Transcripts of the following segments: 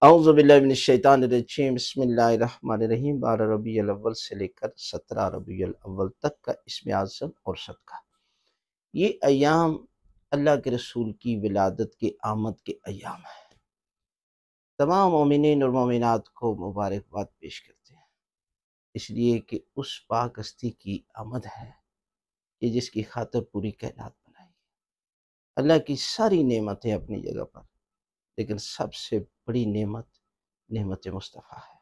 اعوذ باللہ من الشیطان الرجیم، بسم اللہ الرحمن الرحیم۔ 12 ربیع الاول سے لے کر 17 ربیع الاول تک کا اسم اعظم اور صدقہ، یہ ایام اللہ کے رسول کی ولادت کے آمد کے ایام ہیں۔ تمام مومنین اور مومنات کو مبارکباد پیش کرتے ہیں، اس لیے کہ اس پاک ہستی کی آمد ہے کہ جس کی خاطر پوری کائنات بنائی ہے۔ اللہ کی ساری نعمتیں اپنی جگہ پر، لیکن سب سے بڑی نعمت مصطفیٰ ہے۔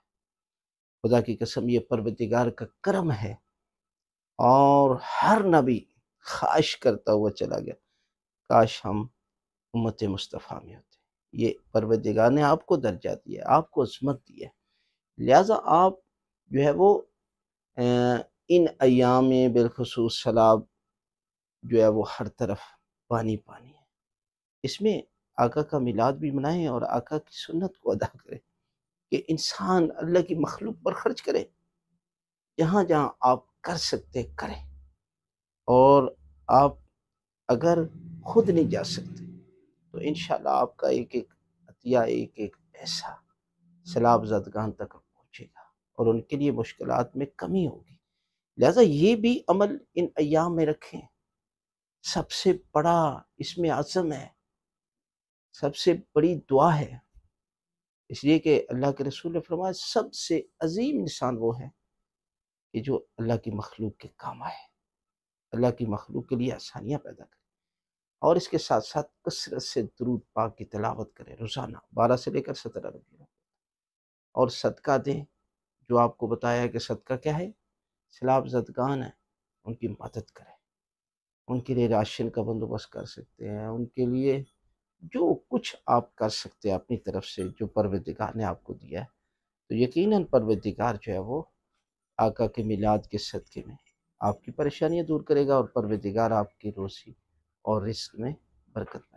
خدا کی قسم یہ پروردگار کا کرم ہے، اور ہر نبی خواہش کرتا ہوا چلا گیا کاش ہم امت مصطفیٰ میں ہوتے۔ یہ پروردگار نے آپ کو درجہ دیا، آپ کو عظمت دی ہے، لہٰذا آپ جو ہے وہ ان ایام میں بالخصوص سلاب جو ہے وہ ہر طرف پانی ہے۔ اس میں آقا کا میلاد بھی منائیں اور آقا کی سنت کو ادا کریں کہ انسان اللہ کی مخلوق پر خرچ کرے، جہاں جہاں آپ کر سکتے کریں، اور آپ اگر خود نہیں جا سکتے تو انشاءاللہ آپ کا ایک ایک عطیہ، ایک ایک پیسہ سیلاب زدگان تک پہنچے گا اور ان کے لیے مشکلات میں کمی ہوگی۔ لہذا یہ بھی عمل ان ایام میں رکھیں۔ سب سے بڑا اسم اعظم ہے، سب سے بڑی دعا ہے، اس لیے کہ اللہ کے رسول نے فرمایا سب سے عظیم انسان وہ ہے کہ جو اللہ کی مخلوق کے کام آئے، اللہ کی مخلوق کے لیے آسانیاں پیدا کرے، اور اس کے ساتھ ساتھ کثرت سے درود پاک کی تلاوت کرے روزانہ 12 سے لے کر 17 ربیع، اور صدقہ دیں۔ جو آپ کو بتایا ہے کہ صدقہ کیا ہے، سیلاب زدگان ہیں ان کی مدد کریں، ان کے لیے راشن کا بندوبست کر سکتے ہیں، ان کے لیے جو کچھ آپ کر سکتے ہیں اپنی طرف سے جو پروردگار نے آپ کو دیا ہے، تو یقیناً پروردگار جو ہے وہ آقا کے میلاد کے صدقے میں آپ کی پریشانیاں دور کرے گا، اور پروردگار آپ کی روزی اور رزق میں برکت